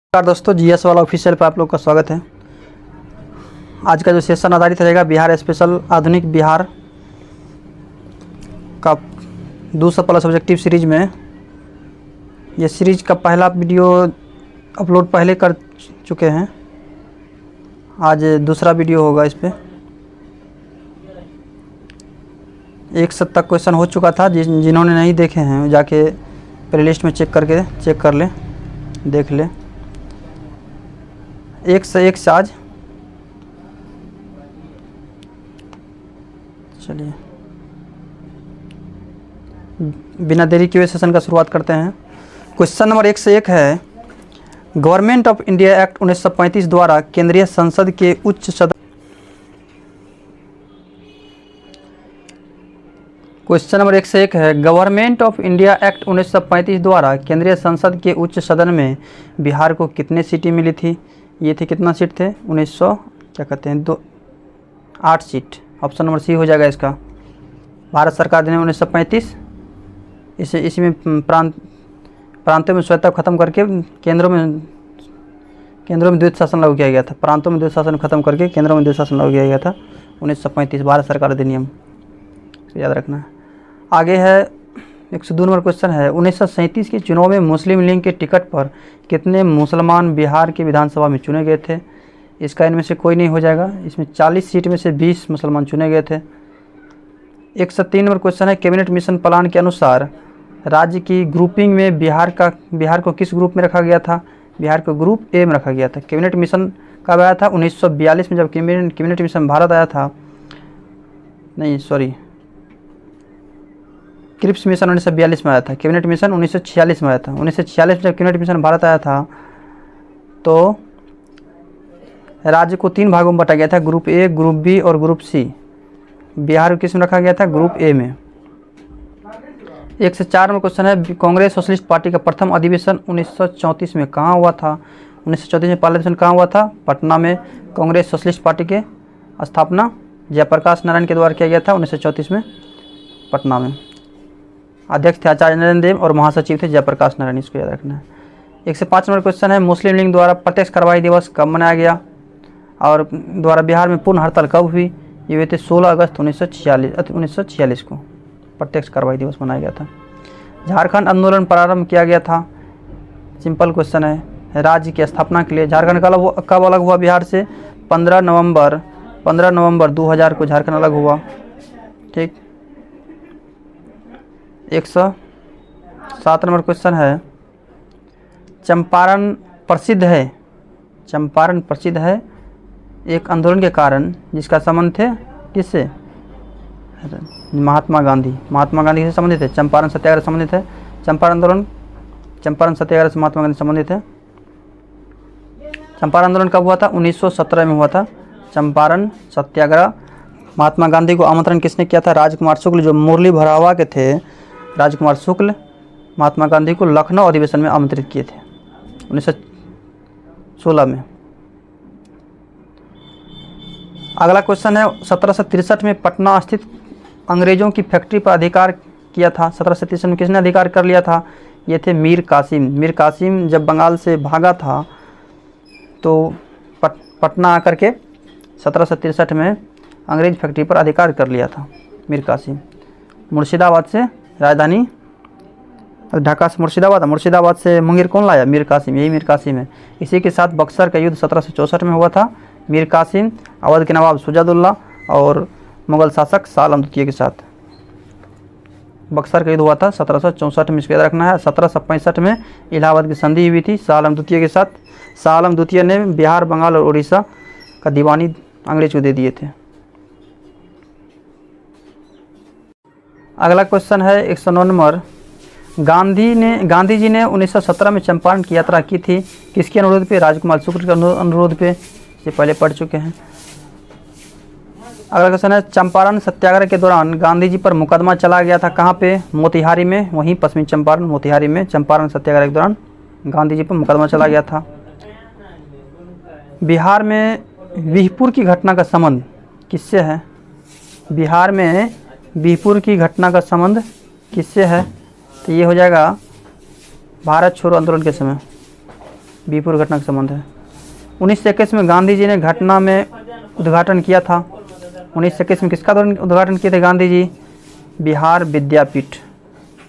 नमस्कार दोस्तों, जीएस वाला ऑफिशियल पर आप लोग का स्वागत है। आज का जो सेशन आधारित रहेगा बिहार स्पेशल आधुनिक बिहार का 200 प्लस ऑब्जेक्टिव सीरीज में। ये सीरीज का पहला वीडियो अपलोड पहले कर चुके हैं, आज दूसरा वीडियो होगा इस पर। 100 तक क्वेश्चन हो चुका था, जिन्होंने नहीं देखे हैं जाके प्लेलिस्ट में चेक कर ले, देख ले। 1 से 1 आज चलिए बिना देरी किए सेशन का शुरुआत करते हैं। क्वेश्चन नंबर 1 से 1 है, गवर्नमेंट ऑफ इंडिया एक्ट 1935 द्वारा केंद्रीय संसद के उच्च सदन। क्वेश्चन नंबर 1 से 1 है, गवर्नमेंट ऑफ इंडिया एक्ट 1935 द्वारा केंद्रीय संसद के उच्च सदन में बिहार को कितने सीटें मिली थी? ये थे कितना सीट थे? 8 सीट। ऑप्शन नंबर सी हो जाएगा इसका। भारत सरकार ने 1935 इसी में प्रांतों में स्वायत्तता खत्म करके केंद्रों में द्वैत शासन लागू किया गया था। प्रांतों में द्वैत शासन खत्म करके केंद्रों में द्वैत शासन लागू किया गया था 1935 भारत सरकार अधिनियम, तो याद रखना है। आगे है 102 नंबर क्वेश्चन है, 1937 के चुनाव में मुस्लिम लीग के टिकट पर कितने मुसलमान बिहार के विधानसभा में चुने गए थे? इसका इनमें से कोई नहीं हो जाएगा। इसमें 40 सीट में से 20 मुसलमान चुने गए थे। 103 नंबर क्वेश्चन है, कैबिनेट मिशन प्लान के अनुसार राज्य की ग्रुपिंग में बिहार को किस ग्रुप में रखा गया था? बिहार को ग्रुप ए में रखा गया था। कैबिनेट मिशन कब आया था? 1942 में, जब कैबिनेट मिशन भारत आया था। नहीं सॉरी, क्रिप्स मिशन 1942 में आया था। कैबिनेट मिशन 1946 में आया था। 1946 में जब कैबिनेट मिशन भारत आया था तो राज्य को 3 भागों में बांटा गया था, ग्रुप ए, ग्रुप बी और ग्रुप सी। बिहार को किस में रखा गया था? ग्रुप ए में। 1 से 4 में क्वेश्चन है, कांग्रेस सोशलिस्ट पार्टी का प्रथम अधिवेशन 1934 में कहाँ हुआ था? 1934 में पहला अधिवेशन कहाँ हुआ था? पटना में। कांग्रेस सोशलिस्ट पार्टी के स्थापना जयप्रकाश नारायण के द्वारा किया गया था 1934 में, पटना में। अध्यक्ष थे आचार्य नरेंद्र देव और महासचिव थे जयप्रकाश नारायण, इसको याद रखना है। 1 से 5 नंबर क्वेश्चन है, मुस्लिम लीग द्वारा प्रत्यक्ष कार्रवाई दिवस कब मनाया गया और द्वारा बिहार में पूर्ण हड़ताल कब हुई? ये हुए थे 16 अगस्त 1946 को प्रत्यक्ष कार्रवाई दिवस मनाया गया था। झारखंड आंदोलन प्रारंभ किया गया था। सिंपल क्वेश्चन है, राज्य की स्थापना के लिए झारखंड कब अलग हुआ बिहार से? 15 नवंबर 2000 को झारखंड अलग हुआ। ठीक। 107 नंबर क्वेश्चन है, चंपारण प्रसिद्ध है एक आंदोलन के कारण जिसका संबंध थे किससे? महात्मा गांधी से संबंधित है। चंपारण सत्याग्रह संबंधित है। चंपारण सत्याग्रह से महात्मा गांधी संबंधित है। चंपारण आंदोलन कब हुआ था? 1917 में हुआ था चंपारण सत्याग्रह। महात्मा गांधी को आमंत्रण किसने किया था? राजकुमार शुक्ल, जो मुरली भरावा के थे। राजकुमार शुक्ल महात्मा गांधी को लखनऊ अधिवेशन में आमंत्रित किए थे 1916 में। अगला क्वेश्चन है, 1763 में पटना स्थित अंग्रेजों की फैक्ट्री पर अधिकार किया था। 1763 में किसने अधिकार कर लिया था? ये थे मीर कासिम। जब बंगाल से भागा था तो पटना आकर के 1763 में अंग्रेज फैक्ट्री पर अधिकार कर लिया था मीर कासिम। मुर्शिदाबाद से राजधानी, ढाका से मुर्शिदाबाद से मुंगेर कौन लाया? मीर कासिम, यही मीर कासिम है। इसी के साथ बक्सर का युद्ध 1764 में हुआ था। मीर कासिम, अवध के नवाब शुजाउद्दौला और मुगल शासक शाह आलम द्वितीय के साथ बक्सर का युद्ध हुआ था 1764 में, इसको याद रखना है। 1765 में इलाहाबाद की संधि हुई थी शाह आलम द्वितीय के साथ। शाह आलम द्वितीय ने बिहार, बंगाल और उड़ीसा का दीवानी अंग्रेज को दे दिए थे। अगला क्वेश्चन है 109 नंबर, गांधी जी ने 1917 में चंपारण की यात्रा की थी किसके अनुरोध पे? राजकुमार शुक्ल के अनुरोध पे, ये पहले पढ़ चुके हैं। अगला क्वेश्चन है, चंपारण सत्याग्रह के दौरान गांधी जी पर मुकदमा चला गया था कहाँ पे? मोतिहारी में, वहीं पश्चिमी चंपारण मोतिहारी में चंपारण सत्याग्रह के दौरान गांधी जी पर मुकदमा चला गया था। बिहार में बिहपुर की घटना का संबंध किससे है? बिहार में बिहपुर की घटना का संबंध किससे है? तो ये हो जाएगा भारत छोड़ो आंदोलन के समय। बीपुर घटना का संबंध है। 1921 में गांधी जी ने घटना में उद्घाटन किया था। 1921 में किसका उद्घाटन किए थे गांधी जी? बिहार विद्यापीठ।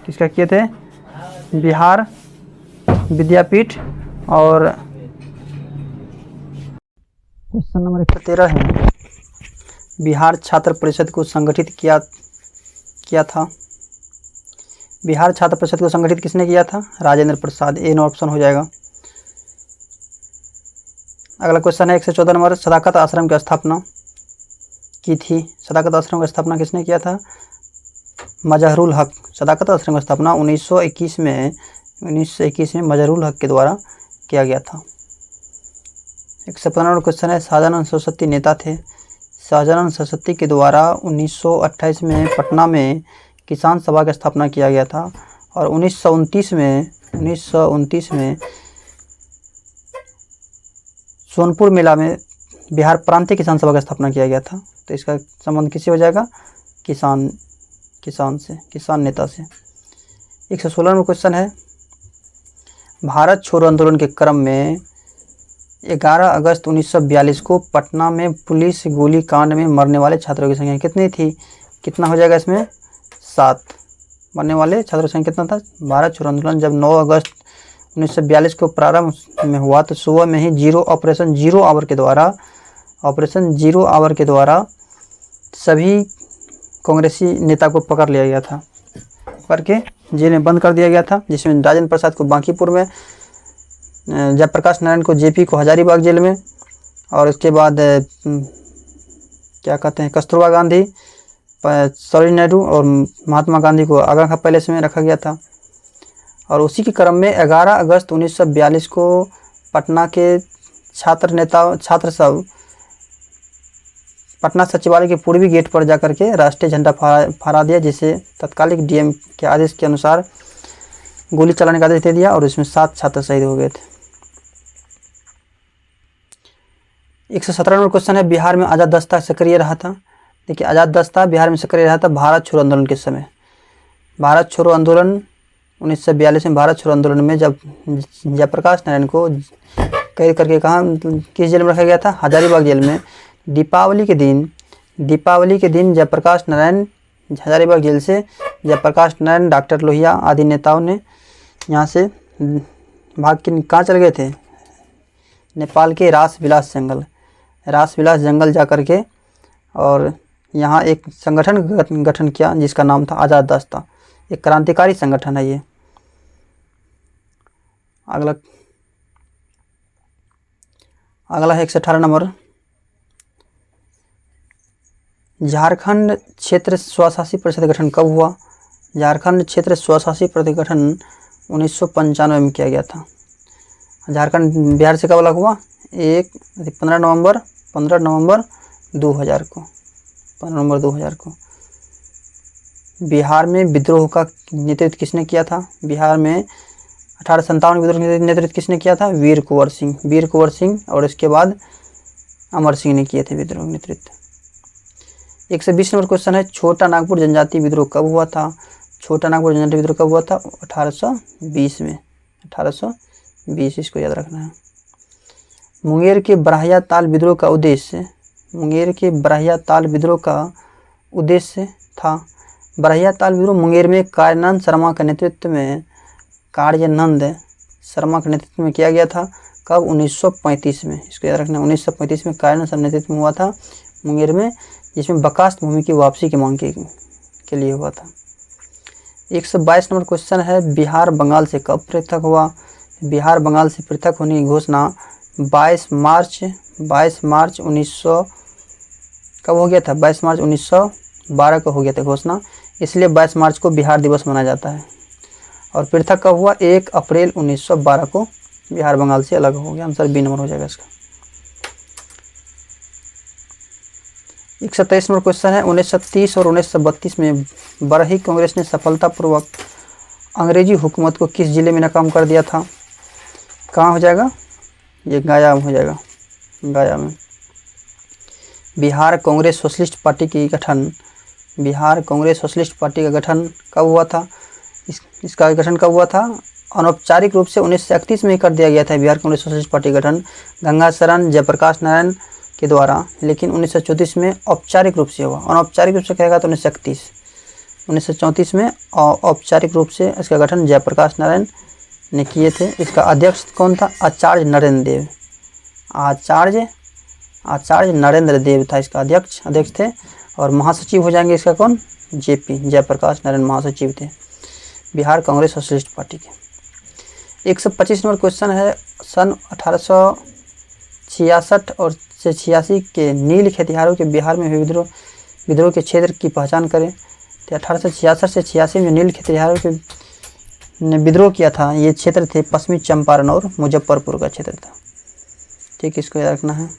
किसका किए थे? बिहार विद्यापीठ। और क्वेश्चन नंबर 113 है, बिहार छात्र परिषद को संगठित किया था। बिहार छात्र परिषद को संगठित किसने किया था? राजेंद्र प्रसाद। ए नो ऑप्शन हो जाएगा। अगला क्वेश्चन है 114 नंबर, सदाकत आश्रम की स्थापना की थी। सदाकत आश्रम की स्थापना किसने किया था? मजहरुल हक। सदाकत आश्रम की स्थापना 1921 में मजहरुल हक के द्वारा किया गया था। 115 नंबर क्वेश्चन है, शाहजानंद सरस्वती नेता थे। शाहजानंद सरस्वती के द्वारा 1928 में पटना में किसान सभा की स्थापना किया गया था। और 1929 में सोनपुर मेला में बिहार प्रांतीय किसान सभा की स्थापना किया गया था। तो इसका संबंध किससे हो जाएगा? किसान नेता से। 116 नंबर क्वेश्चन है, भारत छोड़ो आंदोलन के क्रम में 11 अगस्त 1942 को पटना में पुलिस गोली कांड में मरने वाले छात्रों की संख्या कितनी थी? कितना हो जाएगा इसमें? 7। मरने वाले छात्रों की संख्या कितना था? भारत छोड़ो आंदोलन जब 9 अगस्त 1942 को प्रारंभ में हुआ तो सुबह में ही ऑपरेशन जीरो आवर के द्वारा सभी कांग्रेसी नेता को पकड़ लिया गया था, करके जेल में बंद कर दिया गया था, जिसमें राजेंद्र प्रसाद को बांकीपुर में, जयप्रकाश नारायण को जेपी को हजारीबाग जेल में, और उसके बाद क्या कहते हैं कस्तूरबा गांधी, सरोजिनी नायडू और महात्मा गांधी को आगरा का पैलेस में रखा गया था। और उसी के क्रम में 11 अगस्त 1942 को पटना के छात्र सब पटना सचिवालय के पूर्वी गेट पर जाकर के राष्ट्रीय झंडा फहरा दिया, जिसे तत्कालिक डीएम के आदेश के अनुसार गोली चलाने का आदेश दे दिया और इसमें 7 छात्र शहीद हो गए थे। 117 नंबर क्वेश्चन है, बिहार में आज़ाद दस्ता सक्रिय रहा था। देखिए, आज़ाद दस्ता बिहार में सक्रिय रहा था भारत छोड़ो आंदोलन के समय। भारत छोड़ो आंदोलन 1942 में भारत छोड़ो आंदोलन में जब जयप्रकाश नारायण को कैद करके कहाँ किस जेल में रखा गया था? हजारीबाग जेल में। दीपावली के दिन जयप्रकाश नारायण हजारीबाग जेल से जयप्रकाश नारायण, डॉक्टर लोहिया आदि नेताओं ने यहाँ से भाग के कहाँ चले गए थे? नेपाल के रासविलास जंगल जा कर के और यहाँ एक संगठन गठन किया जिसका नाम था आज़ाद दस्ता। एक क्रांतिकारी संगठन है ये। अगला है 118 नंबर, झारखंड क्षेत्र स्वशासी परिषद गठन कब हुआ? झारखंड क्षेत्र स्वशासी परिषद गठन 1995 में किया गया था। झारखंड बिहार से कब अलग हुआ? 15 नवंबर 2000 को। बिहार में विद्रोह का नेतृत्व किसने किया था? बिहार में 1857 विद्रोह का नेतृत्व किसने किया था? वीर कुंवर सिंह और इसके बाद अमर सिंह ने किए थे विद्रोह का नेतृत्व। 120 नंबर क्वेश्चन है, छोटा नागपुर जनजातीय विद्रोह कब हुआ था? छोटा नागपुर जनजातीय विद्रोह कब हुआ था? 1820 में। 1820 इसको याद रखना है। मुंगेर के बरहिया ताल विद्रोह का उद्देश्य था। बरहिया ताल विद्रोह मुंगेर में कार्यानंद शर्मा के नेतृत्व में किया गया था। कब? 1935 में। इसको याद रखना, 1935 में कार्यानंद शर्मा नेतृत्व में हुआ था मुंगेर में, जिसमें बकास्त भूमि की वापसी की मांग के लिए हुआ था। 122 नंबर क्वेश्चन है, बिहार बंगाल से कब पृथक हुआ? बिहार बंगाल से पृथक होने की घोषणा 22 मार्च 1900 कब हो गया था? 22 मार्च 1912 को हो गया था घोषणा, इसलिए 22 मार्च को बिहार दिवस मनाया जाता है। और पृथक कब हुआ? 1 अप्रैल 1912 को बिहार बंगाल से अलग हो गया। आंसर बी नंबर हो जाएगा इसका। 127 नंबर क्वेश्चन है, 1930 और 1932 में बरही कांग्रेस ने सफलतापूर्वक अंग्रेजी हुकूमत को किस जिले में नाकाम कर दिया था? कहाँ हो जाएगा? ये गया हो जाएगा, गया में। बिहार कांग्रेस सोशलिस्ट पार्टी का गठन कब हुआ था? इसका गठन कब हुआ था? अनौपचारिक रूप से 1931 में ही कर दिया गया था बिहार कांग्रेस सोशलिस्ट पार्टी गठन गंगा शरण जयप्रकाश नारायण के द्वारा, लेकिन 1934 में औपचारिक रूप से हुआ। अनौपचारिक रूप से कहेगा तो 1934 में औपचारिक रूप से इसका गठन जयप्रकाश नारायण ने किए थे। इसका अध्यक्ष कौन था? आचार्य नरेंद्र देव। आचार्य नरेंद्र देव था इसका अध्यक्ष थे। और महासचिव हो जाएंगे इसका कौन? जेपी जयप्रकाश नारायण महासचिव थे बिहार कांग्रेस सोशलिस्ट पार्टी के। 125 नंबर क्वेश्चन है, सन 1866 और से 86 के नील खेतिहरों के बिहार में हुए विद्रोह के क्षेत्र की पहचान करें। तो 1866 से 86 में नील खेतिहरों के ने विद्रोह किया था, ये क्षेत्र थे पश्चिमी चंपारण और मुजफ्फरपुर का क्षेत्र था। ठीक, इसको याद रखना है।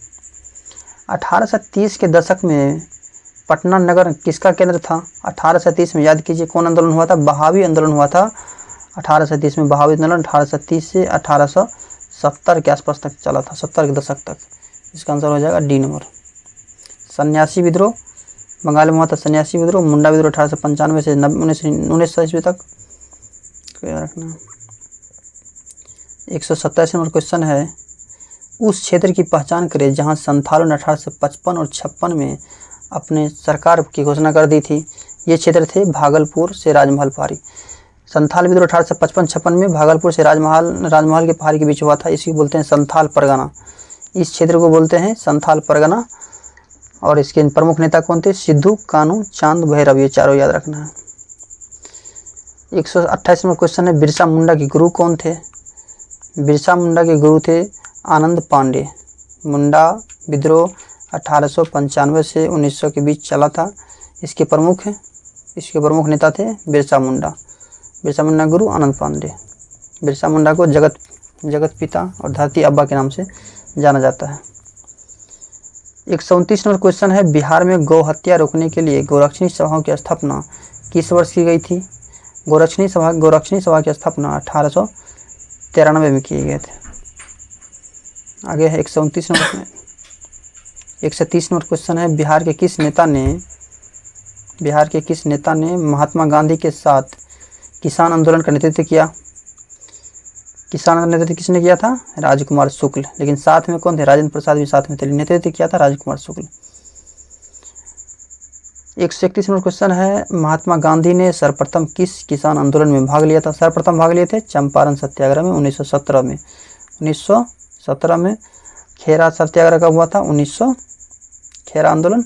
1830 के दशक में पटना नगर किसका केंद्र था? 1830 में याद कीजिए कौन आंदोलन हुआ था? बहावी आंदोलन हुआ था 1830 में। बहावी आंदोलन 1830 से 1870 के आसपास तक चला था, 70 के दशक तक। इसका आंसर हो जाएगा डी नंबर। सन्यासी विद्रोह बंगाल में हुआ था, सन्यासी विद्रोह। मुंडा विद्रोह 1895 से 1900 ईस्वी तक याद रखना। 127 नंबर क्वेश्चन है, उस क्षेत्र की पहचान करें जहां संथालों ने 1855 और 56 में अपने सरकार की घोषणा कर दी थी। ये क्षेत्र थे भागलपुर से राजमहल पहाड़ी। संथाल विद्रोह 1855-56 में भागलपुर से राजमहल के पहाड़ी के बीच हुआ था। इसी बोलते हैं संथाल परगना। इस क्षेत्र को बोलते हैं संथाल परगना। और इसके प्रमुख नेता कौन थे? सिद्धू, कानू, चांद, भैरव, ये चारों याद रखना है। 128 नंबर क्वेश्चन है, बिरसा मुंडा के गुरु कौन थे? बिरसा मुंडा के गुरु थे आनंद पांडे। मुंडा विद्रोह 1895 से 1900 के बीच चला था। इसके प्रमुख नेता थे बिरसा मुंडा। बिरसा मुंडा गुरु आनंद पांडे। बिरसा मुंडा को जगत पिता और धरती अब्बा के नाम से जाना जाता है। 129 नंबर क्वेश्चन है, बिहार में गौ हत्या रोकने के लिए गोरक्षणी सभाओं की स्थापना किस वर्ष की गई थी? गोरक्षणी सभा की स्थापना 1893 में किए गए थे। आगे है 129 नंबर में 130 नंबर क्वेश्चन है, बिहार के किस नेता ने महात्मा गांधी के साथ किसान आंदोलन का नेतृत्व किया? किसान आंदोलन का नेतृत्व किसने किया था? राजकुमार शुक्ल। लेकिन साथ में कौन थे? राजेंद्र प्रसाद भी साथ में थे। नेतृत्व किया था राजकुमार शुक्ल। 131 नंबर क्वेश्चन है, महात्मा गांधी ने सर्वप्रथम किस किसान आंदोलन में भाग लिया था? सर्वप्रथम भाग लिए थे चंपारण सत्याग्रह में 1917 में। 1917 में खेरा सत्याग्रह कब हुआ था? खेरा आंदोलन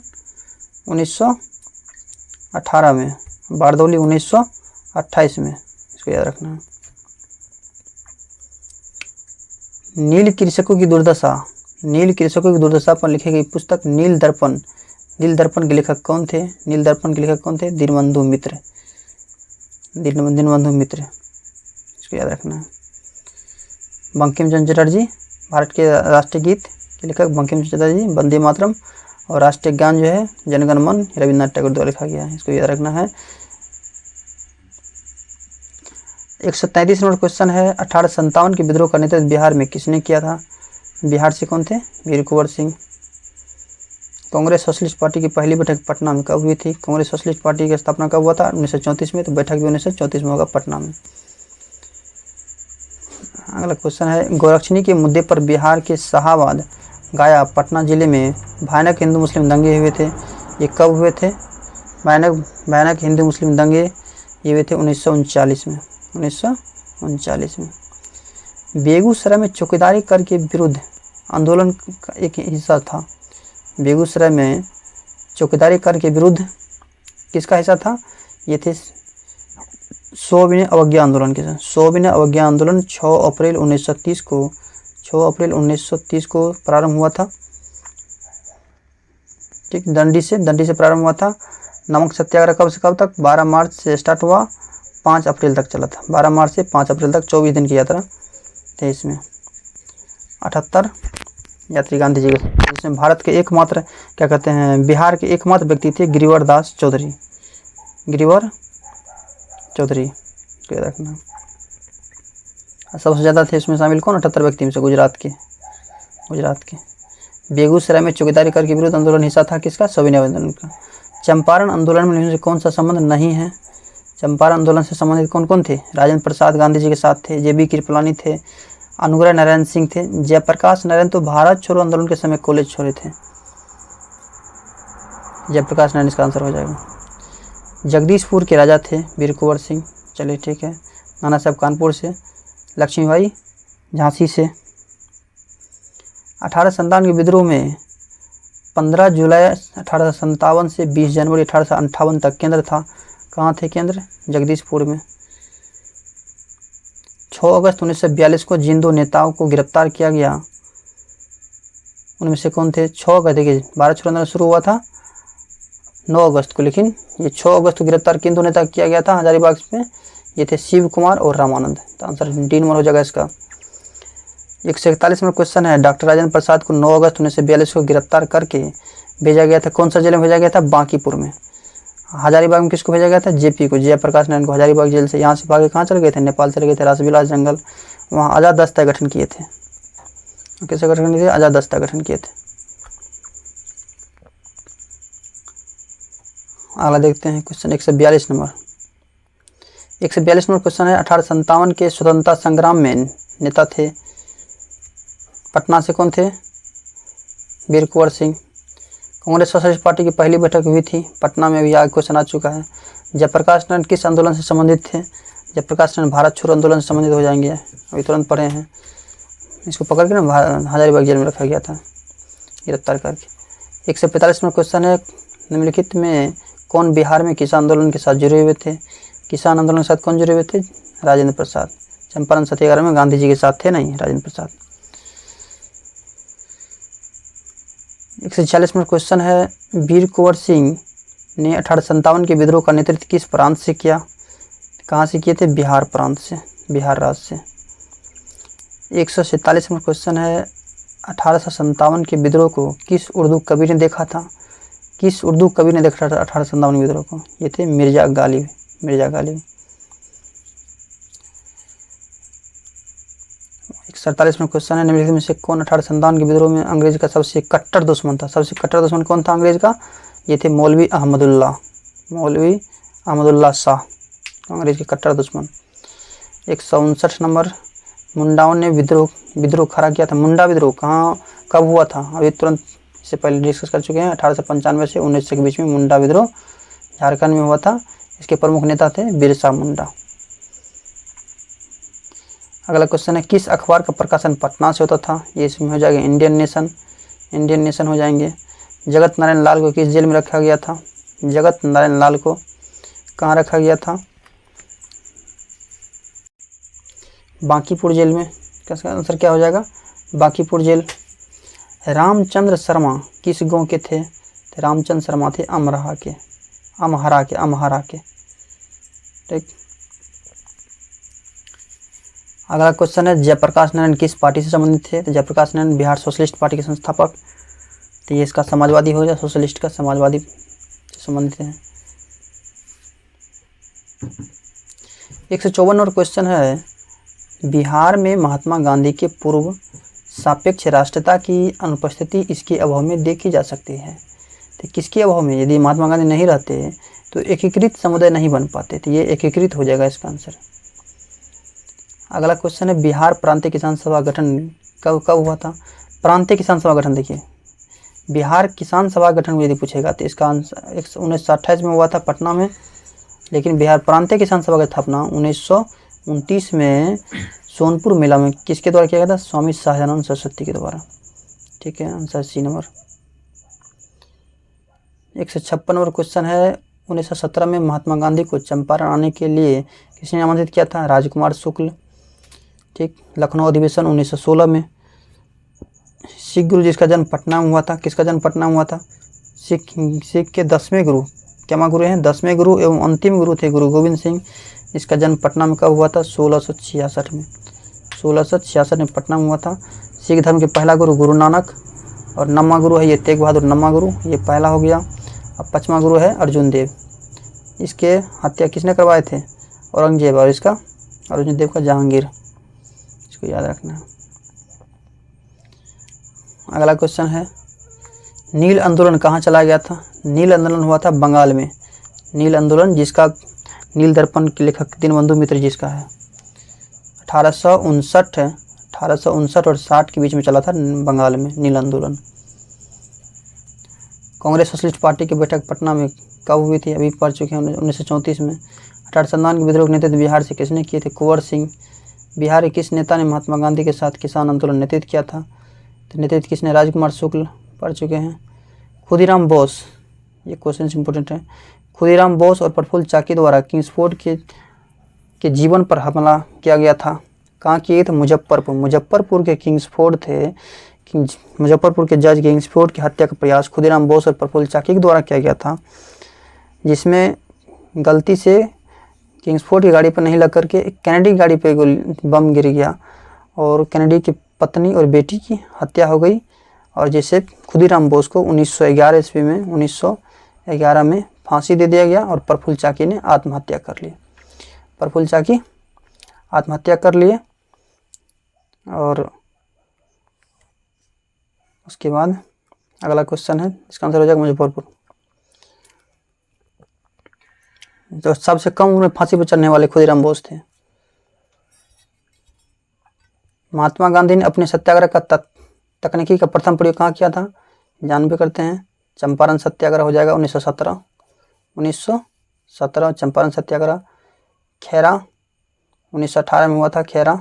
1918 में। बारदौली 1928 में। इसको याद रखना है। नील कृषकों की दुर्दशा पर लिखी गई पुस्तक नील दर्पण के लेखक कौन थे? दीनबंधु मित्र। इसको याद रखना है। बंकिम चंद्र चटर्जी, भारत के राष्ट्रीय गीत के लेखक बंकिम चंद्र चटर्जी। वंदे मातरम और राष्ट्रीय गान जो है जनगण मन रविन्द्रनाथ टैगोर द्वारा लिखा गया है। इसको याद रखना है। 133 नंबर क्वेश्चन है, 1857 के विद्रोह का नेतृत्व बिहार में किसने किया था? बिहार से कौन थे? वीर कुंवर सिंह। कांग्रेस सोशलिस्ट पार्टी की पहली बैठक पटना में कब हुई थी? कांग्रेस सोशलिस्ट पार्टी की स्थापना कब हुआ था? 1934 में। तो बैठक भी 1934 में होगा पटना में। अगला क्वेश्चन है, गोरक्षणी के मुद्दे पर बिहार के शाहाबाद, गया, पटना जिले में भयानक हिंदू मुस्लिम दंगे हुए थे। ये कब हुए थे? भयानक हिंदू मुस्लिम दंगे ये हुए थे 1939 में। 1939 में। बेगूसराय में चौकीदारी कर के विरुद्ध आंदोलन का एक हिस्सा था। बेगूसराय में चौकीदारी कर के विरुद्ध किसका हिस्सा था? ये थे सविनय अवज्ञा आंदोलन के साथ। सविनय अवज्ञा आंदोलन 6 अप्रैल 1930 को प्रारंभ हुआ था। ठीक, दंडी से प्रारंभ हुआ था। नमक सत्याग्रह कब से कब तक? 12 मार्च से स्टार्ट हुआ, 5 अप्रैल तक चला था। 12 मार्च से 5 अप्रैल तक 24 दिन की यात्रा थे इसमें। 78 यात्री गांधी जी के, जिसमें भारत के एकमात्र बिहार के एकमात्र व्यक्ति थे गिरिवर चौधरी को रखना। सबसे ज़्यादा थे इसमें शामिल कौन? 78 व्यक्ति में से गुजरात के। बेगूसराय में चौकीदारी कर के विरुद्ध आंदोलन हिस्सा था किसका? सविनय आंदोलन का। चंपारण आंदोलन में से कौन सा संबंध नहीं है? चंपारण आंदोलन से संबंधित कौन कौन थे? राजेंद्र प्रसाद गांधी जी के साथ थे, JB कृपलानी थे, अनुग्रह नारायण सिंह थे, जयप्रकाश नारायण तो भारत छोड़ो आंदोलन के समय कॉलेज छोड़े थे। जयप्रकाश नारायण इसका आंसर हो जाएगा। जगदीशपुर के राजा थे वीर कुंवर सिंह, चलिए ठीक है। नाना साहब कानपुर से, लक्ष्मीबाई झांसी से। 1857 के विद्रोह में 15 जुलाई 1857 से 20 जनवरी 1858 तक केंद्र था। कहाँ थे केंद्र? जगदीशपुर में। 6 अगस्त 1942 को जिन 2 नेताओं को गिरफ्तार किया गया उनमें से कौन थे? 6 अगस्त, देखिए भारत छोड़ो आंदोलन शुरू हुआ था 9 अगस्त को, लेकिन ये 6 अगस्त को गिरफ्तार किन 2 नेता किया गया था हजारीबाग में? ये थे शिव कुमार और रामानंद। तो आंसर डी नंबर हो जाएगा इसका। 141 नंबर क्वेश्चन है, डॉक्टर राजेंद्र प्रसाद को 9 अगस्त 1942 को गिरफ्तार करके भेजा गया था, कौन सा जेल में भेजा गया था? बांकीपुर में। हजारीबाग में किसको भेजा गया था? JP को, जयप्रकाश नारायण को हजारीबाग जेल से। यहाँ से भागे कहाँ चले गए थे? नेपाल चले गए थे, रासबिलास जंगल, वहाँ आज़ाद दस्ता गठन किए थे। कैसे गठन किए थे? आज़ाद दस्ता गठन किए थे। अगला देखते हैं क्वेश्चन 142 नंबर। 142 नंबर क्वेश्चन है, 1857 के स्वतंत्रता संग्राम में नेता थे, पटना से कौन थे? वीर कुंवर सिंह। कांग्रेस सोशलिस्ट पार्टी की पहली बैठक हुई थी पटना में, भी आगे क्वेश्चन आ चुका है। जयप्रकाश नारायण किस आंदोलन से संबंधित थे? जयप्रकाश नारायण भारत छोड़ो आंदोलन से संबंधित हो जाएंगे, अभी तुरंत पढ़े हैं। इसको पकड़ के ना हजारीबाग जेल में रखा गया था गिरफ्तार करके। 145 नंबर क्वेश्चन है, निम्नलिखित में कौन बिहार में किसान आंदोलन के साथ जुड़े हुए थे? किसान आंदोलन के साथ कौन जुड़े हुए थे? राजेंद्र प्रसाद। चंपारण सत्याग्रह में गांधी जी के साथ थे नहीं, राजेंद्र प्रसाद। 146 नंबर क्वेश्चन है, वीर कुंवर सिंह ने 1857 के विद्रोह का नेतृत्व किस प्रांत से किया? कहाँ से किए थे? बिहार प्रांत से, बिहार राज्य से। 147 नंबर क्वेश्चन है, 1857 के विद्रोह को किस उर्दू कवि ने देखा था? किस उर्दू कवि ने देखा था 1857 विद्रोह को? ये थे मिर्जा गालिब, मिर्जा गालिब। 147 में क्वेश्चन है, निम्नलिखित में से कौन 1857 के विद्रोह में अंग्रेज का सबसे कट्टर दुश्मन था? सबसे कट्टर दुश्मन कौन था अंग्रेज का? ये थे मौलवी अहमदुल्ला, मौलवी अहमदुल्ला शाह, अंग्रेज के कट्टर दुश्मन। 159 नंबर, मुंडाओं ने विद्रोह खड़ा किया था। मुंडा विद्रोह कहाँ कब हुआ था? अभी तुरंत इससे पहले डिस्कस कर चुके हैं। 1895 से 1900 के बीच में मुंडा विद्रोह झारखंड में हुआ था। इसके प्रमुख नेता थे बिरसा मुंडा। अगला क्वेश्चन है, किस अखबार का प्रकाशन पटना से होता था? ये इसमें हो जाएगा इंडियन नेशन, इंडियन नेशन हो जाएंगे। जगत नारायण लाल को किस जेल में रखा गया था? जगत नारायण लाल को कहाँ रखा गया था? बांकीपुर जेल में। इसका आंसर क्या हो जाएगा? बांकीपुर जेल। रामचंद्र शर्मा किस गांव के थे? तो रामचंद्र शर्मा थे अमरहा के, अमहरा के। ठीक। अगला क्वेश्चन है, जयप्रकाश नारायण किस पार्टी से संबंधित थे? तो जयप्रकाश नारायण बिहार सोशलिस्ट पार्टी के संस्थापक। तो ये इसका समाजवादी हो जाए, सोशलिस्ट का समाजवादी से संबंधित है। 154 और क्वेश्चन है, बिहार में महात्मा गांधी के पूर्व सापेक्ष राष्ट्रता की अनुपस्थिति इसके अभाव में देखी जा सकती है। तो किसके अभाव में? यदि महात्मा गांधी नहीं रहते तो एकीकृत समुदाय नहीं बन पाते, तो ये एकीकृत हो जाएगा इसका आंसर। अगला क्वेश्चन है, बिहार प्रांतीय किसान सभा गठन कब हुआ था? प्रांतीय किसान सभा गठन, देखिए बिहार किसान सभा गठन यदि पूछेगा तो इसका आंसर 1928 में हुआ था पटना में, लेकिन बिहार प्रांतीय किसान सभा की स्थापना 1929 में सोनपुर मेला में किसके द्वारा किया गया था? स्वामी सहजानंद सरस्वती के द्वारा। ठीक है, answer C number. 156 number question है, 1917 में महात्मा गांधी को चंपारण आने के लिए किसने आमंत्रित किया था? राजकुमार शुक्ल। ठीक। लखनऊ अधिवेशन 1916 में। सिख गुरु जिसका जन्म पटना में हुआ था, किसका जन्म पटना में हुआ था? सिख के 10वें गुरु, क्या गुरु हैं? 10वें गुरु एवं अंतिम गुरु थे गुरु गोविंद सिंह। इसका जन्म पटना में कब हुआ था? 1666 में। 1666 में पटना में हुआ था। सिख धर्म के पहला गुरु गुरु नानक, और नौवां गुरु है ये तेग बहादुर, नौवां गुरु ये पहला हो गया। अब 5वां गुरु है अर्जुन देव। इसके हत्या किसने करवाए थे? औरंगजेब, और इसका अर्जुन देव का जहांगीर। इसको याद रखना है। अगला क्वेश्चन है, नील आंदोलन कहाँ चला गया था? नील आंदोलन हुआ था बंगाल में। नील आंदोलन जिसका नील दर्पण के लेखक दीनबंधु मित्र जी इसका है। 1859 और 60 के बीच में चला था बंगाल में नील आंदोलन। कांग्रेस सोशलिस्ट पार्टी की बैठक पटना में कब हुई थी, अभी पढ़ चुके हैं, 1934 में। 1857 के विद्रोह के नेतृत्व बिहार से किसने किए थे, कुंवर सिंह। बिहार के किस नेता ने महात्मा गांधी के साथ किसान आंदोलन नेतृत्व किया था, तो नेतृत्व किसने, राजकुमार शुक्ल, पढ़ चुके हैं। खुदीराम बोस, ये क्वेश्चन इंपॉर्टेंट है। खुदीराम बोस और प्रफुल्ल चाकी द्वारा किंग्सफोर्ड के जीवन पर हमला किया गया था, कहाँ किए थे, मुजफ्फरपुर के किंग्सफोर्ड थे। मुजफ्फरपुर के जज किंग्सफोर्ड की हत्या का प्रयास खुदीराम बोस और प्रफुल्ल चाकी के द्वारा किया गया था, जिसमें गलती से किंग्सफोर्ड की गाड़ी पर नहीं लग करके कैनेडी की गाड़ी पर बम गिर गया और कैनेडी की पत्नी और बेटी की हत्या हो गई, और जिससे खुदीराम बोस को 1911 ईस्वी में 1911 में फांसी दे दिया गया और प्रफुल्ल चाकी ने आत्महत्या कर ली। प्रफुल्ल चाकी आत्महत्या कर लिए और उसके बाद अगला क्वेश्चन है, इसका आंसर हो जाएगा मुजफ्फरपुर। तो सबसे कम उम्र में फांसी पर चढ़ने वाले खुदीराम बोस थे। महात्मा गांधी ने अपने सत्याग्रह का तकनीकी का प्रथम प्रयोग कहाँ किया था, जानबे करते हैं। चंपारण सत्याग्रह हो जाएगा 1917 चंपारण सत्याग्रह। खेरा 1918 में हुआ था, खेरा।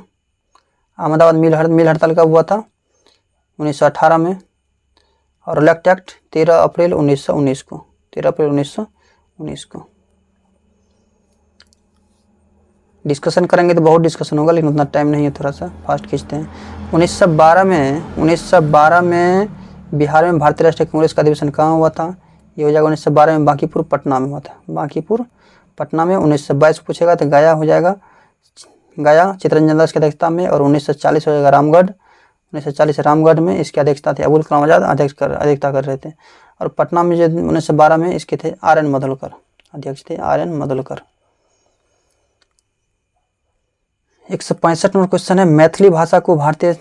अहमदाबाद मिल हड़ताल कब हुआ था, 1918 में। और इलेक्ट एक्ट 13 अप्रैल 1919 को। डिस्कशन करेंगे तो बहुत डिस्कशन होगा, लेकिन उतना टाइम नहीं है, थोड़ा सा फास्ट खींचते हैं। 1912 में बिहार में भारतीय राष्ट्रीय कांग्रेस का अधिवेशन कहाँ हुआ था, ये हो जाएगा 1912 में बांकीपुर पटना में हुआ था, बांकीपुर पटना में। 1922 पूछेगा तो गया हो जाएगा, गया चित्तरंजन दास की अध्यक्षता में। और 1940 हो जाएगा रामगढ़, 1940 रामगढ़ में इसकी अध्यक्षता थी अबुल कलाम आजाद, अध्यक्षता कर रहे थे। और पटना में जो 1912 में इसके थे RN मधुलकर, अध्यक्ष थे RN मधुलकर। 165 नंबर क्वेश्चन है, मैथिली भाषा को भारतीय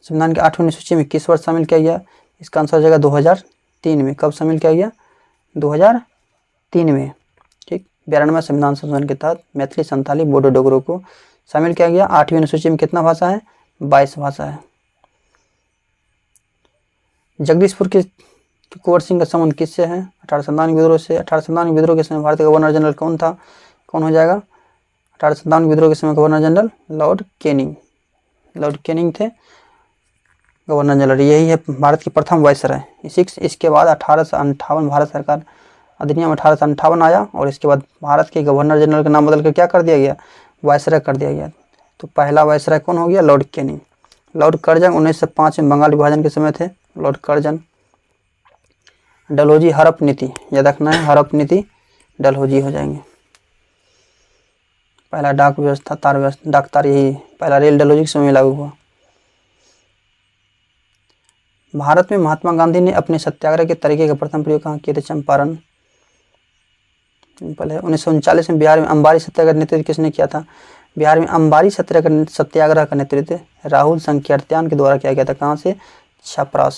संविधान की 8वीं अनुसूची में किस वर्ष शामिल किया गया, इसका आंसर हो जाएगा 2003 में। कब शामिल किया गया, 2003 में। ठीक, 92वें संविधान संशोधन के तहत मैथिली, संथाली, बोडो, डोगरो को शामिल किया गया। 8वीं अनुसूची में कितना भाषा है, 22 भाषा है। जगदीशपुर के कुंवर सिंह का संबंध किससे है, 1857 विद्रोह से। 1857 विद्रोह के समय भारतीय गवर्नर जनरल कौन था, कौन हो जाएगा, 1857 विद्रोह के समय गवर्नर जनरल लॉर्ड कैनिंग थे गवर्नर जनरल। यही है भारत की प्रथम वायसराय। इसके बाद 1858 भारत सरकार अधिनियम 1858 आया, और इसके बाद भारत के गवर्नर जनरल का नाम बदलकर क्या कर दिया गया, वायसराय कर दिया गया। तो पहला वायसराय कौन हो गया, लॉर्ड कैनिंग। लॉर्ड कर्जन 1905 में बंगाल विभाजन के समय थे, लॉर्ड कर्जन। डलहौजी हड़प नीति, याद रखना है, हड़प नीति डलहौजी हो जाएंगे। पहला डाक व्यवस्था, तार व्यवस्था, डाक तार, यही पहला रेल डलहौजी के समय में लागू हुआ। भारत में महात्मा गांधी ने अपने सत्याग्रह के तरीके का प्रथम प्रयोग कहाँ किए थे, चंपारण। सिंपल है। 1939 में बिहार में अंबारी सत्याग्रह का नेतृत्व किसने किया था, बिहार में अंबारी सत्याग्रह का नेतृत्व राहुल संकीर्त्यान के द्वारा किया गया था। कहाँ से, छपरा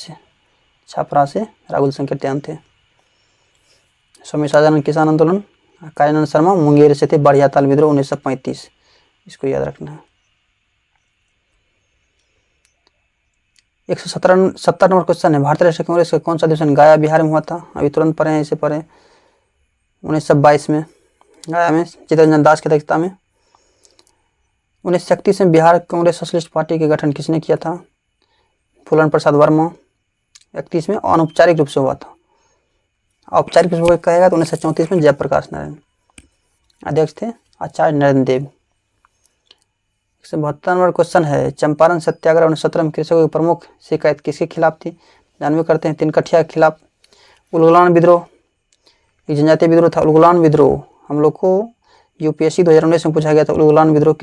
से राहुल संकीर्त्यान थे। स्वामी शाहजानंद किसान आंदोलन, कायनानंद शर्मा मुंगेर से थे। बढ़िया ताल विद्रोह 1935, इसको याद रखना है। 170 नंबर क्वेश्चन है, भारतीय राष्ट्रीय कांग्रेस का कौन सा अधिवेशन गया बिहार में हुआ था, अभी तुरंत पढ़े हैं, इसे पढ़े 1922 में गया में चित्तरंजन दास की अध्यक्षता में। 1931 में बिहार कांग्रेस सोशलिस्ट पार्टी के गठन किसने किया था, फूलन प्रसाद वर्मा। 31 में अनौपचारिक रूप से हुआ था, औपचारिक रूप से कहेगा तो 1934 में जयप्रकाश नारायण अध्यक्ष थे, आचार्य नरेंद्र देव। 172 नंबर क्वेश्चन है, चंपारण सत्याग्रह 1917 में कृषकों की प्रमुख शिकायत किसके खिलाफ थी, जानवे करते हैं, तिनकठिया के खिलाफ। उलगुलान विद्रोह एक जनजातीय विद्रोह था, उलगुलान विद्रोह हम लोग को UPSC 2019 में पूछा गया था। उलगुलान विद्रोह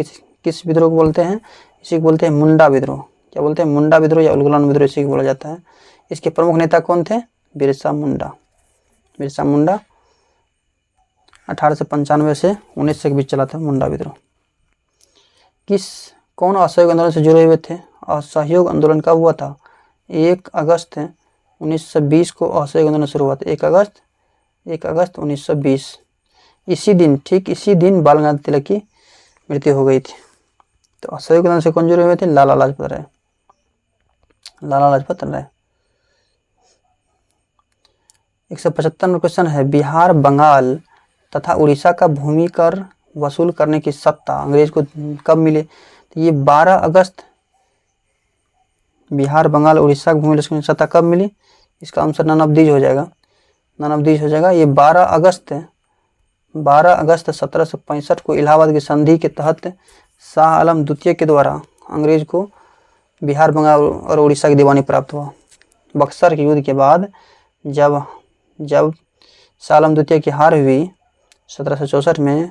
किस विद्रोह को बोलते हैं, इसी को बोलते हैं मुंडा विद्रोह। क्या बोलते हैं, मुंडा विद्रोह या उलगुलान विद्रोह, इसी को बोला जाता है। इसके प्रमुख नेता कौन थे, बिरसा मुंडा। 1895 से 1900 के बीच चला था मुंडा विद्रोह। कौन असहयोग आंदोलन से जुड़े हुए थे, असहयोग आंदोलन कब हुआ था, 1 अगस्त 1920 को असहयोग आंदोलन शुरू हुआ था। 1 अगस्त 1920 इसी दिन, ठीक इसी दिन बाल गंगाधर तिलक की मृत्यु हो गई थी। तो असहयोग आंदोलन से कौन जुड़े हुए थे? लाला लाजपत राय, लाला लाजपत राय। 175 नंबर क्वेश्चन है, बिहार, बंगाल तथा उड़ीसा का भूमि कर वसूल करने की सत्ता अंग्रेज को कब मिले? तो ये 12 अगस्त बिहार, बंगाल, उड़ीसा की भूमि वसूल करने की सत्ता कब मिली? इसका आंसर नन ऑफ दीज हो जाएगा, नन ऑफ दीज हो जाएगा। ये 12 अगस्त 1765 को इलाहाबाद की संधि के तहत शाह आलम द्वितीय के द्वारा अंग्रेज को बिहार, बंगाल और उड़ीसा की दीवानी प्राप्त हुआ। बक्सर के युद्ध के बाद जब शाह आलम द्वितीय की हार हुई 1764 में,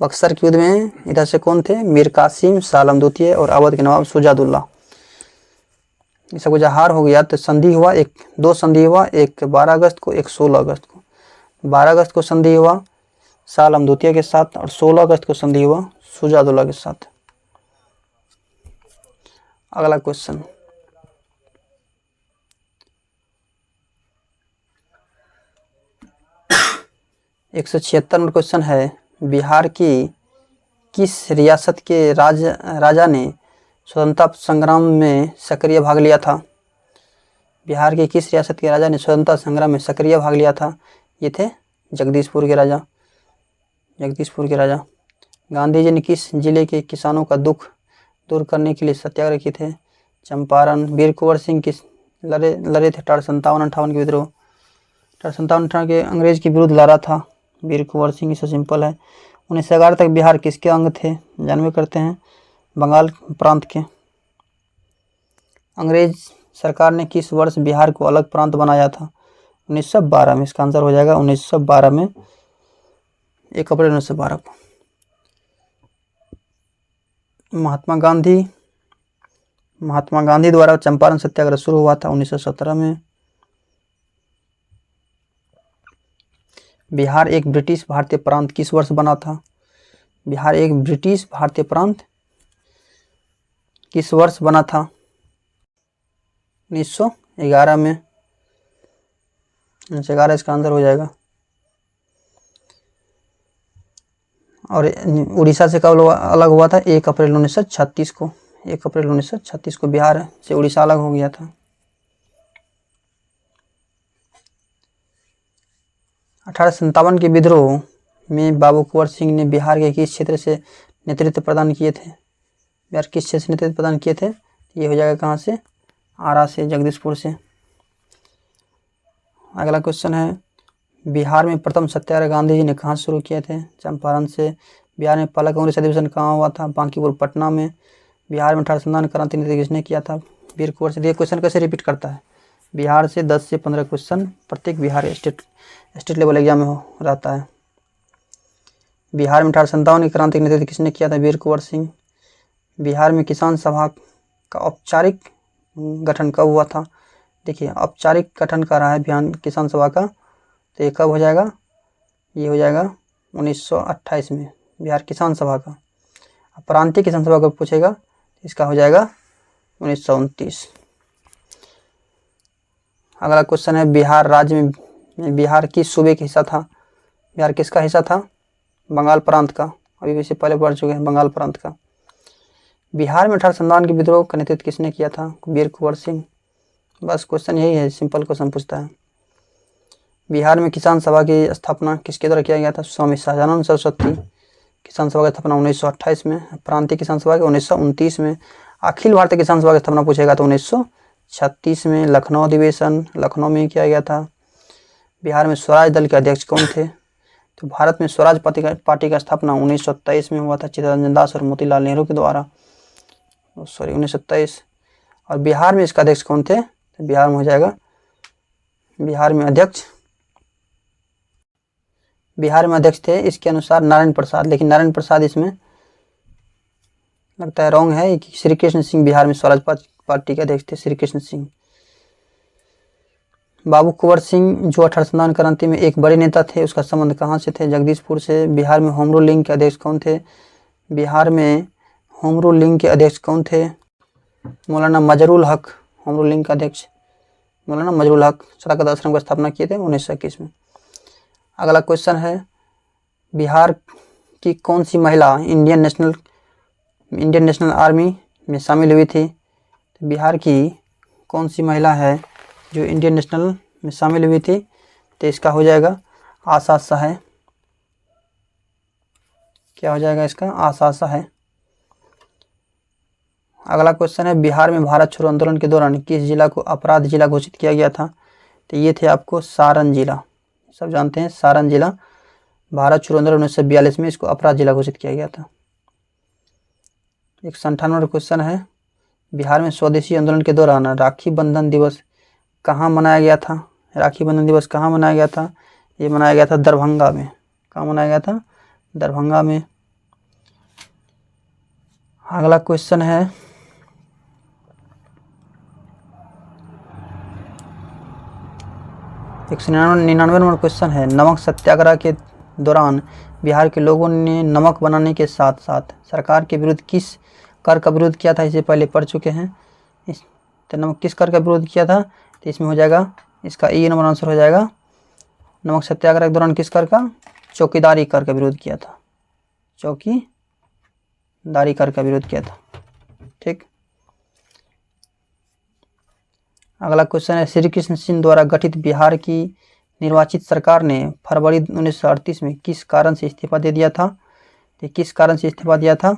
बक्सर के युद्ध में इधर से कौन थे? मीर कासिम, शाह आलम द्वितीय और अवध के नवाब शुजाउद्दौला। इस सबको जब हार हो गया तो संधि हुआ, दो संधि हुआ, एक 12 अगस्त को, एक 16 अगस्त को। 12 अगस्त को संधि हुआ शाह आलम द्वितीय के साथ और 16 अगस्त को संधि हुआ शुजाउद्दौला के साथ। अगला क्वेश्चन, एक 176 नंबर क्वेश्चन है, बिहार की किस रियासत के राजा ने स्वतंत्रता संग्राम में सक्रिय भाग लिया था? बिहार के किस रियासत के राजा ने स्वतंत्रता संग्राम में सक्रिय भाग लिया था? ये थे जगदीशपुर के राजा, जगदीशपुर के राजा। गांधी जी ने किस जिले के किसानों का दुख दूर करने के लिए सत्याग्रह किए थे? चंपारण। वीर कुंवर सिंह किस लड़े थे 1857-58 के विद्रोह? 1857-58 के अंग्रेज के विरुद्ध लड़ा था वीर कुंवर सिंह। इससे सिंपल है। 1911 तक बिहार किसके अंग थे? जानवे करते हैं, बंगाल प्रांत के। अंग्रेज सरकार ने किस वर्ष बिहार को अलग प्रांत बनाया था? 1912 में। इसका आंसर हो जाएगा 1912 में, 1 अप्रैल 1912 को। महात्मा गांधी द्वारा चंपारण सत्याग्रह शुरू हुआ था 1917 में। बिहार एक ब्रिटिश भारतीय प्रांत किस वर्ष बना था? बिहार एक ब्रिटिश भारतीय प्रांत किस वर्ष बना था? 1911 में। 1911 इसका आंसर हो जाएगा। और उड़ीसा से कब अलग हुआ था? 1 अप्रैल 1936 को। 1 अप्रैल 1936 को बिहार से उड़ीसा अलग हो गया था। 1857 के विद्रोह में बाबू कुंवर सिंह ने बिहार के किस क्षेत्र से नेतृत्व प्रदान किए थे? बिहार किस क्षेत्र से नेतृत्व प्रदान किए थे? ये हो जाएगा कहाँ से? आरा से, जगदीशपुर से। अगला क्वेश्चन है, बिहार में प्रथम सत्याग्रह गांधी जी ने कहाँ शुरू किए थे? चंपारण से। बिहार में पहला कांग्रेस अधिवेशन कहाँ हुआ था? बांकीपुर, पटना में। बिहार में 1857 क्रांति नेतृत्व किसने किया था? वीर कुंवर सिंह। ये क्वेश्चन कैसे रिपीट करता है? बिहार से 10 से 15 क्वेश्चन प्रत्येक बिहार स्टेट लेवल एग्जाम में रहता है। बिहार में 1857 की क्रांति का नेतृत्व किसने किया था? वीर कुंवर सिंह। बिहार में किसान सभा का औपचारिक गठन कब हुआ था? देखिए, औपचारिक गठन कर रहा है बिहार किसान सभा का, तो ये कब हो जाएगा? ये हो जाएगा 1928 में, बिहार किसान सभा का। प्रांतीय किसान सभा को पूछेगा, इसका हो जाएगा 1929। अगला क्वेश्चन है, बिहार राज्य में बिहार किस सूबे का हिस्सा था? बिहार किसका हिस्सा था? बंगाल प्रांत का। अभी वैसे पहले पढ़ चुके हैं, बंगाल प्रांत का। बिहार में 1857 के विद्रोह का नेतृत्व किसने किया था? वीर कुंवर सिंह। बस क्वेश्चन यही है, सिंपल क्वेश्चन पूछता है। बिहार में किसान सभा की स्थापना किसके द्वारा किया गया था? स्वामी सहजानंद सरस्वती। किसान सभा की स्थापना 1928 में। प्रांतीय किसान सभा के 1929 में। अखिल भारतीय किसान सभा की स्थापना पूछेगा तो 1936 में। लखनऊ अधिवेशन लखनऊ में किया गया था। बिहार में स्वराज दल के अध्यक्ष कौन थे? तो भारत में स्वराज पार्टी का स्थापना 1923 में हुआ था चित्तरंजन दास और मोतीलाल नेहरू के द्वारा। 1927। और बिहार में इसका अध्यक्ष कौन थे? तो बिहार में हो जाएगा, बिहार में अध्यक्ष थे इसके अनुसार नारायण प्रसाद, लेकिन नारायण प्रसाद इसमें लगता है रॉन्ग है। श्री कृष्ण सिंह बिहार में स्वराज पार्टी के अध्यक्ष थे, श्री कृष्ण सिंह। बाबू कुंवर सिंह जो 1857 क्रांति में एक बड़े नेता थे, उसका संबंध कहाँ से थे? जगदीशपुर से। बिहार में होम रूल लीग के अध्यक्ष कौन थे? बिहार में होम रूल लीग के अध्यक्ष कौन थे? मौलाना मजरुल हक। होम रूल लीग का अध्यक्ष मौलाना मजरुल हक। सदाकत आश्रम की स्थापना किए थे 1921 में। अगला क्वेश्चन है, बिहार की कौन सी महिला इंडियन नेशनल आर्मी में शामिल हुई थी? तो बिहार की कौन सी महिला है जो इंडियन नेशनल में शामिल हुई थी? तो इसका हो जाएगा आशा सहाय। क्या हो जाएगा इसका? आशा सहाय। अगला क्वेश्चन है, बिहार में भारत छोड़ो आंदोलन के दौरान किस जिला को अपराध जिला घोषित किया गया था? तो ये थे आपको सारण जिला। सब जानते हैं सारण जिला भारत छोड़ो आंदोलन 1942 में इसको अपराध जिला घोषित किया गया था। 198 क्वेश्चन है, बिहार में स्वदेशी आंदोलन के दौरान राखी बंधन दिवस कहाँ मनाया गया था? राखी बंधन दिवस कहाँ मनाया गया था? ये मनाया गया था दरभंगा में। कहाँ मनाया गया था? दरभंगा में। अगला क्वेश्चन है, 199 नंबर क्वेश्चन है, नमक सत्याग्रह के दौरान बिहार के लोगों ने नमक बनाने के साथ साथ सरकार के विरुद्ध किस कर का विरोध किया था? इसे पहले पढ़ चुके हैं। तो नमक किस कर का विरोध किया था? तो इसमें हो जाएगा इसका ए नंबर आंसर हो जाएगा। नमक सत्याग्रह के दौरान किस कर का? चौकीदारी कर का विरोध किया था। चौकीदारी कर का विरोध किया था। ठीक। अगला क्वेश्चन है, श्री कृष्ण सिंह द्वारा गठित बिहार की निर्वाचित सरकार ने फरवरी 1938 में किस कारण से इस्तीफा दे दिया था? तो किस कारण से इस्तीफा दिया था?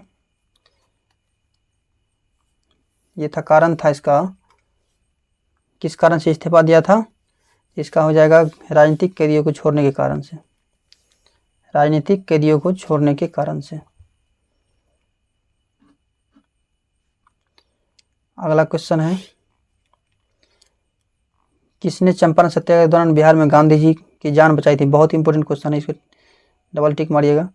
ये था कारण था इसका, किस कारण से इस्तीफा दिया था? इसका हो जाएगा राजनीतिक कैदियों को छोड़ने के कारण से। राजनीतिक कैदियों को छोड़ने के कारण से। अगला क्वेश्चन है, किसने चंपारण सत्याग्रह के दौरान बिहार में गांधी जी की जान बचाई थी? बहुत इंपॉर्टेंट क्वेश्चन है, इसको डबल टिक मारिएगा।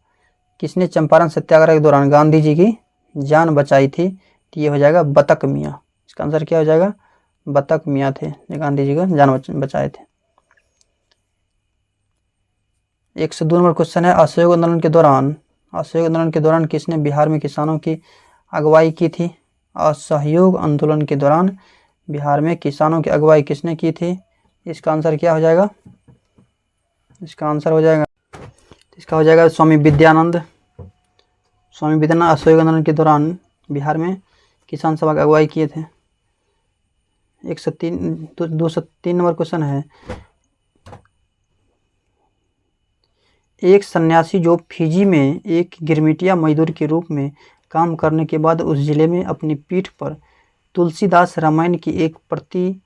किसने चंपारण सत्याग्रह के दौरान गांधी जी की जान बचाई थी? तो ये हो जाएगा बतक मियाँ। इसका आंसर क्या हो जाएगा? बतक मियाँ थे जो गांधी जी का जान बचाए थे। 102 नंबर क्वेश्चन है, असहयोग आंदोलन के दौरान किसने बिहार में किसानों की अगुवाई की थी? असहयोग आंदोलन के दौरान बिहार में किसानों की अगुवाई किसने की थी? इसका आंसर क्या हो जाएगा? इसका आंसर हो जाएगा, इसका हो जाएगा स्वामी विद्यानंद। असहयोग आंदोलन के दौरान बिहार में किसान सभा की अगुवाई किए थे। 203 नंबर क्वेश्चन है, एक सन्यासी जो फिजी में एक गिरमिटिया मजदूर के रूप में काम करने के बाद उस जिले में अपनी पीठ पर तुलसीदास रामायण की एक प्रति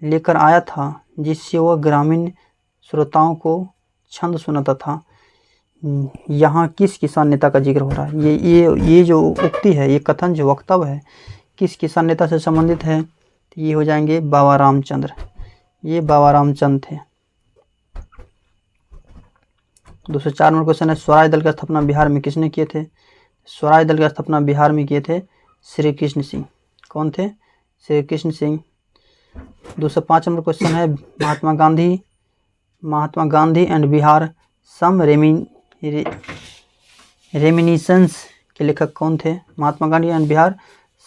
लेकर आया था, जिससे वह ग्रामीण श्रोताओं को छंद सुनाता था। यहाँ किस किसान नेता का जिक्र हो रहा है? ये जो उक्ति है, ये कथन जो वक्तव्य है, किस किसान नेता से संबंधित है? तो ये हो जाएंगे बाबा रामचंद्र। ये बाबा रामचंद्र थे। 204 नंबर क्वेश्चन है, स्वराज दल की स्थापना बिहार में किसने किए थे? स्वराज दल की स्थापना बिहार में किए थे श्री कृष्ण सिंह। कौन थे? श्री कृष्ण सिंह। 205 नंबर क्वेश्चन है, Mahatma Gandhi and Bihar some reminiscence के लेखक कौन थे? Mahatma Gandhi and Bihar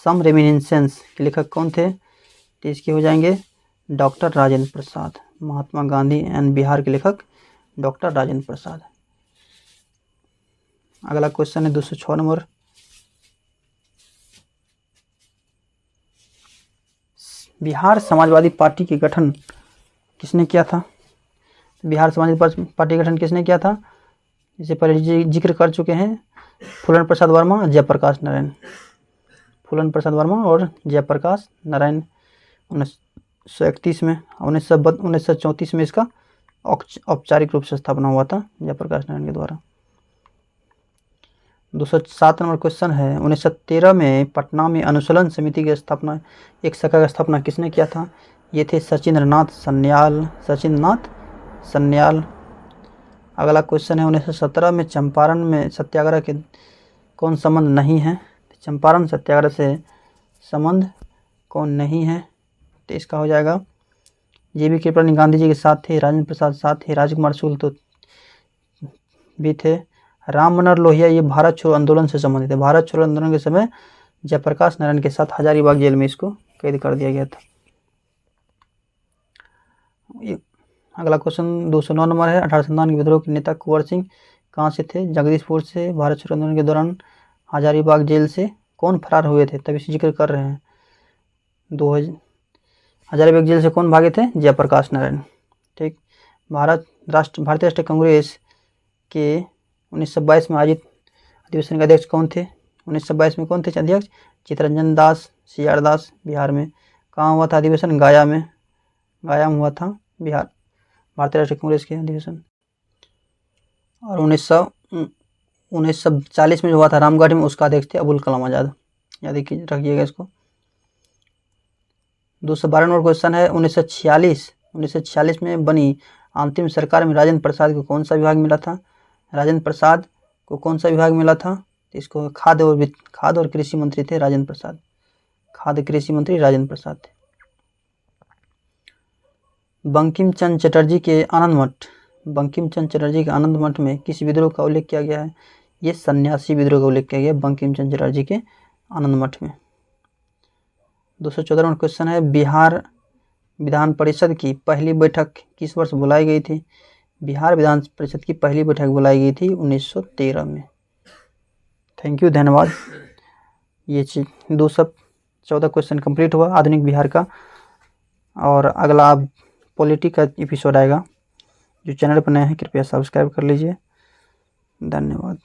some reminiscence के लेखक कौन थे? तो इसके हो जाएंगे डॉक्टर राजेंद्र प्रसाद। महात्मा गांधी एंड बिहार के लेखक डॉक्टर राजेंद्र प्रसाद। अगला क्वेश्चन है 206 नंबर, बिहार समाजवादी पार्टी के गठन किसने किया था? बिहार समाजवादी पार्टी का गठन किसने किया था? इसे पहले जिक्र कर चुके हैं, फूलन प्रसाद वर्मा, जयप्रकाश नारायण। फूलन प्रसाद वर्मा और जयप्रकाश नारायण 1931 में। 1934 में इसका औपचारिक रूप से स्थापना हुआ था जयप्रकाश नारायण के द्वारा। 207 नंबर क्वेश्चन है, 1913 में पटना में अनुशीलन समिति की स्थापना, एक शाखा की स्थापना किसने किया था? ये थे सचिंद्रनाथ सन्याल। अगला क्वेश्चन है, 1917 में चंपारण में सत्याग्रह के कौन संबंध नहीं है? चंपारण सत्याग्रह से संबंध कौन नहीं है? तो इसका हो जाएगा JB कृपलानी गांधी जी के साथ थे, राजेंद्र प्रसाद साथ थे, राजकुमार शुक्ल तो भी थे, राम मनोहर लोहिया ये भारत छोड़ो आंदोलन से संबंधित है। भारत छोड़ो आंदोलन के समय जयप्रकाश नारायण के साथ हजारीबाग जेल में इसको कैद कर दिया गया था। अगला क्वेश्चन 209 नंबर है, 1857 के विद्रोह के नेता कुंवर सिंह कहाँ से थे? जगदीशपुर से। भारत छोड़ो आंदोलन के दौरान हजारीबाग जेल से कौन फरार हुए थे? तभी से जिक्र कर रहे हैं। 2000 हजारीबाग जेल से कौन भागे थे? जयप्रकाश नारायण। ठीक। भारतीय राष्ट्रीय कांग्रेस के 1922 में आयोजित अधिवेशन के अध्यक्ष कौन थे? 1922 में कौन थे अध्यक्ष? चित्तरंजन दास सियार दास। बिहार में। कहाँ हुआ था अधिवेशन? गया में। गया में हुआ था बिहार भारतीय राष्ट्रीय कांग्रेस के अधिवेशन। और 1940 में जो हुआ था रामगढ़ में, उसका अध्यक्ष थे अबुल कलाम आज़ाद। याद रखिएगा इसको। 212 नंबर क्वेश्चन है, 1946 में बनी अंतिम सरकार में राजेंद्र प्रसाद को कौन सा विभाग मिला था? राजेंद्र प्रसाद को कौन सा विभाग मिला था? इसको खाद्य और कृषि मंत्री थे राजेंद्र प्रसाद। खाद्य कृषि मंत्री राजेंद्र प्रसाद थे। बंकिम चंद्र चटर्जी के आनंद मठ में किस विद्रोह का उल्लेख किया गया है? ये सन्यासी विद्रोह का उल्लेख किया गया है बंकिम चंद्र चटर्जी के आनंद मठ में। 214 नंबर क्वेश्चन है, बिहार विधान परिषद की पहली बैठक किस वर्ष बुलाई गई थी? बिहार विधान परिषद की पहली बैठक बुलाई गई थी 1913 में। थैंक यू, धन्यवाद। ये 214 क्वेश्चन कंप्लीट हुआ आधुनिक बिहार का। और अगला पॉलिटी का एपिसोड आएगा। जो चैनल पर नए हैं कृपया सब्सक्राइब कर लीजिए। धन्यवाद।